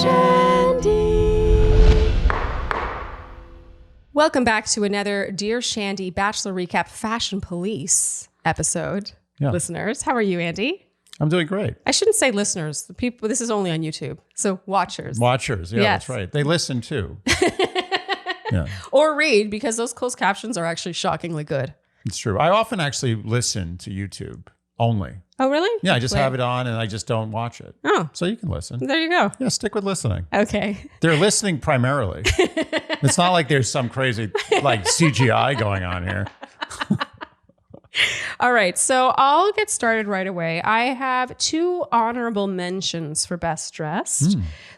Shandy. Welcome back to another Dear Shandy Bachelor Recap Fashion Police episode. Yeah. Listeners, how are you, Andy? I'm doing great. I shouldn't say listeners. The people. This is only on YouTube. So watchers. Watchers. Yeah, Yes. That's right. They listen too. Yeah, Or read, because those closed captions are actually shockingly good. it's true. I often actually listen to YouTube only. Oh, really? Yeah, I just have it on and I just don't watch it. Oh, So you can listen. there you go. Yeah, stick with listening. Okay. They're listening primarily. It's not like there's some crazy like CGI going on here. All right. So I'll get started right away. I have 2 honorable mentions for Best Dressed.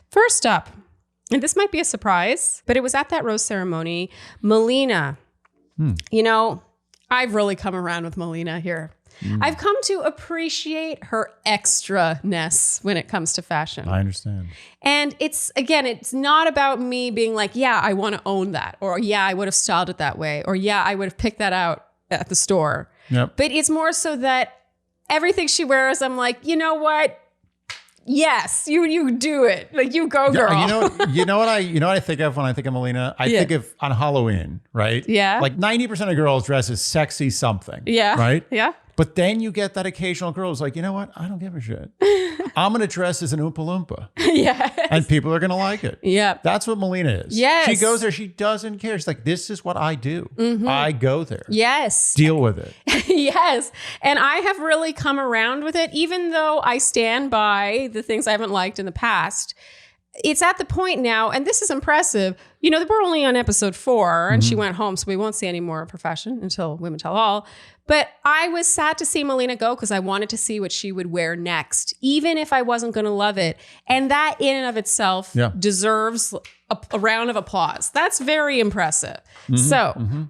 First up, and this might be a surprise, but it was at that rose ceremony, Melina. You know, I've really come around with Melina here. I've come to appreciate her extra-ness when it comes to fashion. I understand. And it's not about me being like, yeah, I want to own that, or yeah, I would have styled it that way, or yeah, I would have picked that out at the store. Yep. But it's more so that everything she wears, I'm like, you know what? Yes, you do it. Like, you go, girl. You know what I think of when I think of Melina? I think of on Halloween, right? Yeah. Like 90% of girls dress as sexy something. Yeah. Right? Yeah. But then you get that occasional girl who's like, you know what? I don't give a shit. I'm going to dress as an Oompa Loompa. Yes. And people are going to like it. Yeah. That's what Melina is. Yes. She goes there. She doesn't care. She's like, this is what I do. I go there. Yes. Deal with it. Yes. And I have really come around with it, even though I stand by the things I haven't liked in the past. It's at the point now, and this is impressive. You know, we're only on episode 4 and she went home, so we won't see any more of her fashion until Women Tell All. But I was sad to see Melina go because I wanted to see what she would wear next, even if I wasn't going to love it. And that in and of itself deserves a round of applause. That's very impressive.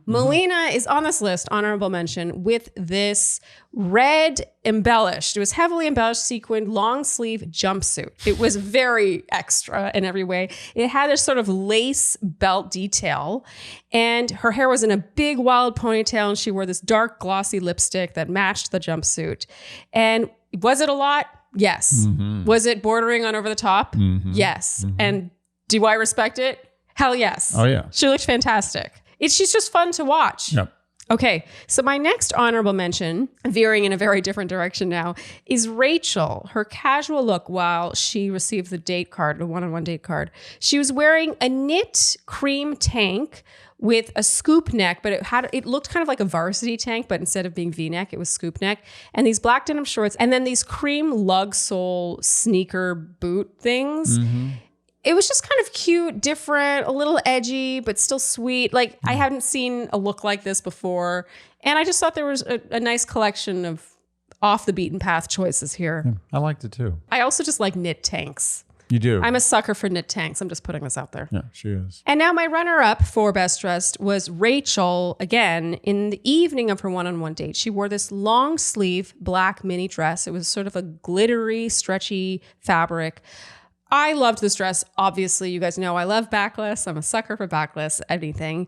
Melina is on this list, honorable mention, with this red embellished. It was heavily embellished, sequined, long sleeve jumpsuit. It was very extra in every way. It had this sort of lace belt detail, and her hair was in a big wild ponytail, and she wore this dark glossy lipstick that matched the jumpsuit. And was it a lot? Yes. Was it bordering on over the top? Yes. And do I respect it? Hell yes. Oh, yeah. She looked fantastic. She's just fun to watch. Yep. Okay, so my next honorable mention, veering in a very different direction now, is Rachel. Her casual look while she received the date card, the one-on-one date card. She was wearing a knit cream tank with a scoop neck, but it looked kind of like a varsity tank, but instead of being V-neck, it was scoop neck. And these black denim shorts, and then these cream lug sole sneaker boot things. It was just kind of cute, different, a little edgy, but still sweet. Like, I hadn't seen a look like this before. And I just thought there was a nice collection of off the beaten path choices here. I liked it too. I also just like knit tanks. You do. I'm a sucker for knit tanks. I'm just putting this out there. Yeah, she is. And now my runner-up for Best Dressed was Rachel. Again, in the evening of her one-on-one date, she wore this long sleeve black mini dress. It was sort of a glittery, stretchy fabric. I loved this dress. Obviously, you guys know I love backless. I'm a sucker for backless, anything.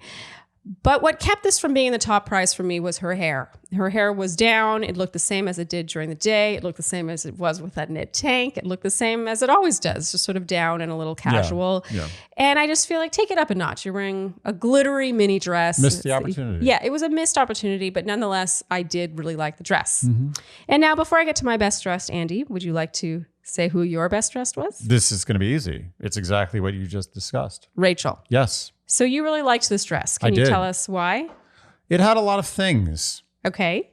But what kept this from being the top prize for me was her hair. Her hair was down. It looked the same as it did during the day. It looked the same as it was with that knit tank. It looked the same as it always does, just sort of down and a little casual. Yeah. And I just feel like, take it up a notch. You're wearing a glittery mini dress. Missed the opportunity. Yeah, it was a missed opportunity, but nonetheless, I did really like the dress. And now, before I get to my best dressed, Andy, would you like to say who your best dressed was? This is going to be easy. It's exactly what you just discussed. Rachel. Yes. So you really liked this dress. Can you tell us why? It had a lot of things. Okay.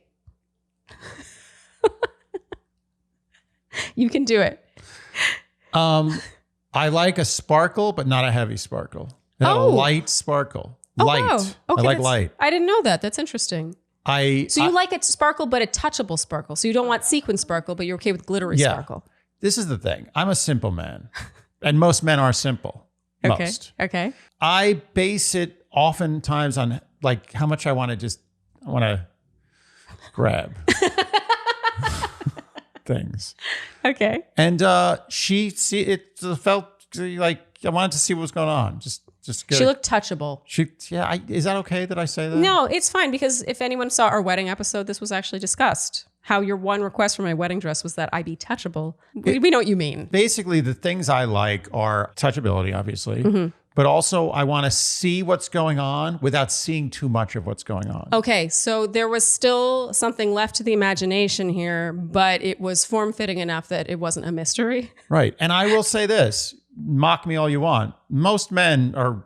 You can do it. I like a sparkle, but not a heavy sparkle. It had a light sparkle. Light. Wow. Okay, I like light. I didn't know that. That's interesting. So you like it sparkle, but a touchable sparkle. So you don't want sequin sparkle, but you're okay with glittery sparkle. This is the thing. I'm a simple man. And most men are simple. Okay. Most. Okay. I base it oftentimes on like how much I want to grab things. Okay. And it felt like I wanted to see what was going on. Just she looked touchable. Is that okay that I say that? No, it's fine, because if anyone saw our wedding episode, this was actually discussed. how your one request for my wedding dress was that I be touchable. We know what you mean. Basically, the things I like are touchability, obviously, but also I want to see what's going on without seeing too much of what's going on. Okay, so there was still something left to the imagination here, but it was form-fitting enough that it wasn't a mystery. Right. And I will say this, mock me all you want. Most men are...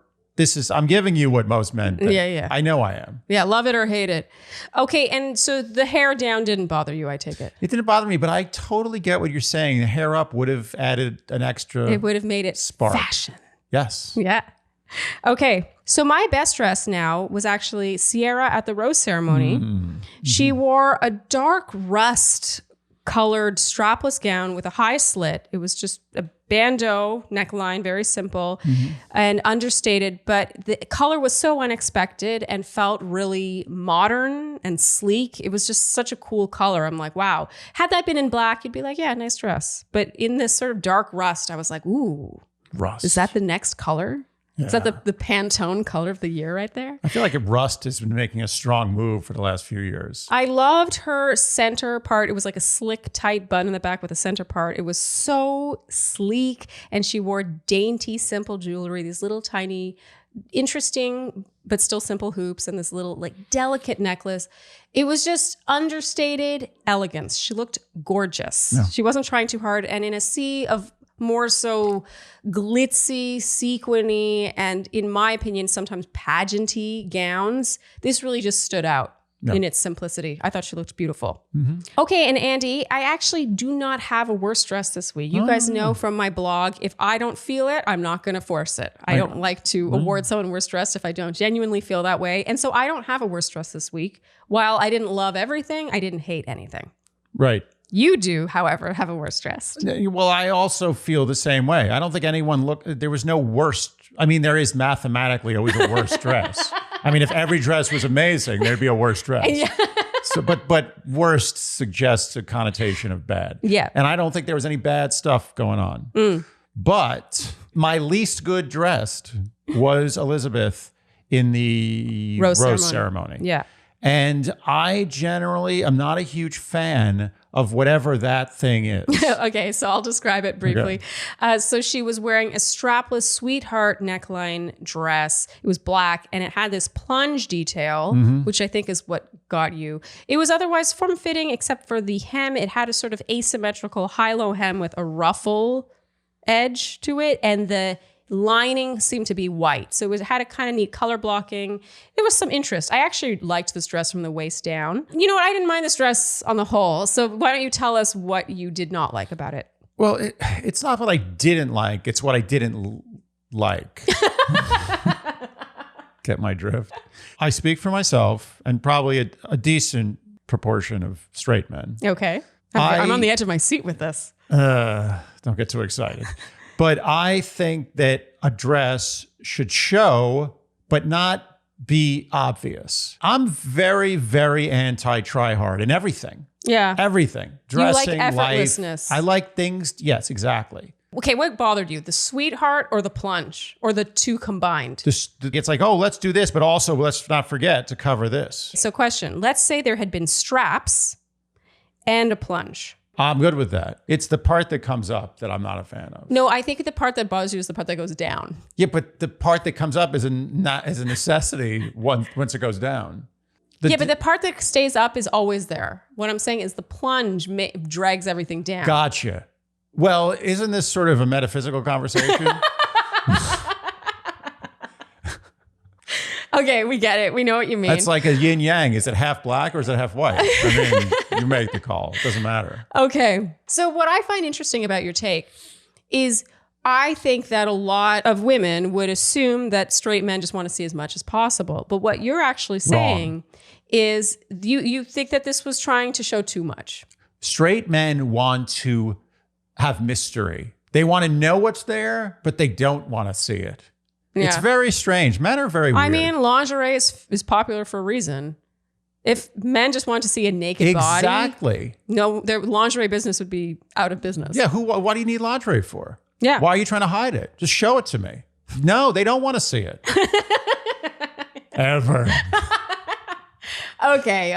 I'm giving you what most men think. Yeah. I know I am. Yeah, love it or hate it. Okay, and so the hair down didn't bother you, I take it. It didn't bother me, but I totally get what you're saying. The hair up would have added an extra... It would have made it spark. Fashion. Yes. Yeah. Okay, so my best dress now was actually Sierra at the rose ceremony. She wore a dark rust colored strapless gown with a high slit. It was just a bandeau neckline, very simple and understated, but the color was so unexpected and felt really modern and sleek. It was just such a cool color. I'm like, wow. Had that been in black, you'd be like, yeah, nice dress. But in this sort of dark rust, I was like, ooh, Rust. is that the next color? Yeah. Is that the Pantone color of the year right there? I feel like Rust has been making a strong move for the last few years. I loved her center part. It was like a slick, tight bun in the back with a center part. It was so sleek, and she wore dainty, simple jewelry, these little tiny, interesting, but still simple hoops, and this little like delicate necklace. It was just understated elegance. She looked gorgeous. Yeah. She wasn't trying too hard. And in a sea of more so glitzy, sequiny, and in my opinion, sometimes pageanty gowns, this really just stood out in its simplicity. I thought she looked beautiful. Okay, and Andy, I actually do not have a worst dress this week. You guys know from my blog, if I don't feel it, I'm not going to force it. I don't like to award someone worst dressed if I don't genuinely feel that way. And so I don't have a worst dress this week. While I didn't love everything, I didn't hate anything. Right. You do, however, have a worst dress. Well, I also feel the same way. I don't think anyone there was no worst. I mean, there is mathematically always a worst dress. I mean, if every dress was amazing, there'd be a worst dress. Yeah. So, but worst suggests a connotation of bad. Yeah. And I don't think there was any bad stuff going on. But my least good dressed was Elizabeth in the rose ceremony. Yeah. And I generally am not a huge fan of whatever that thing is. Okay, so I'll describe it briefly. Okay. So she was wearing a strapless sweetheart neckline dress. It was black, and it had this plunge detail, which I think is what got you. It was otherwise form-fitting, except for the hem. It had a sort of asymmetrical high-low hem with a ruffle edge to it, and the lining seemed to be white. So it had a kind of neat color blocking. There was some interest. I actually liked this dress from the waist down. You know what? I didn't mind this dress on the whole. So why don't you tell us what you did not like about it? Well, it's not what I didn't like. It's what I didn't like. Get my drift? I speak for myself and probably a decent proportion of straight men. Okay. I'm on the edge of my seat with this. Don't get too excited. But I think that a dress should show, but not be obvious. I'm very, very anti-try hard in everything. Yeah. Everything. Dressing, you like effortlessness. Life. I like things. Yes, exactly. Okay, what bothered you? The sweetheart or the plunge? Or the two combined? It's like, oh, let's do this, but also let's not forget to cover this. So question, let's say there had been straps and a plunge. I'm good with that. It's the part that comes up that I'm not a fan of. No, I think the part that bothers you is the part that goes down. Yeah, but the part that comes up is a necessity once it goes down. But the part that stays up is always there. What I'm saying is the plunge drags everything down. Gotcha. Well, isn't this sort of a metaphysical conversation? Okay, we get it. We know what you mean. That's like a yin yang. Is it half black or is it half white? I mean, you make the call. It doesn't matter. Okay. So what I find interesting about your take is I think that a lot of women would assume that straight men just want to see as much as possible. But what you're actually saying is you think that this was trying to show too much. Straight men want to have mystery. They want to know what's there, but they don't want to see it. Yeah. It's very strange. Men are very weird. I mean, lingerie is popular for a reason. If men just want to see a naked body, no, their lingerie business would be out of business. Yeah, what do you need lingerie for? Yeah. Why are you trying to hide it? Just show it to me. No, they don't want to see it. Ever. Okay.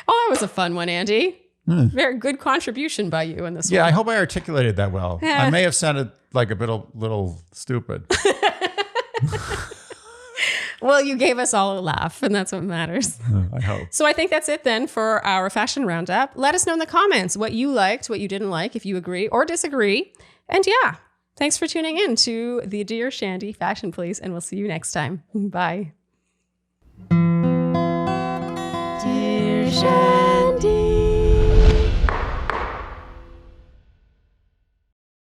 Oh, that was a fun one, Andy. Very good contribution by you in this Yeah, one. I hope I articulated that well. Yeah. I may have sounded like a little stupid. Well, you gave us all a laugh, and that's what matters. I hope. So I think that's it then for our fashion roundup. Let us know in the comments what you liked, what you didn't like, if you agree or disagree. And yeah, thanks for tuning in to the Dear Shandy Fashion Police, and we'll see you next time. Bye.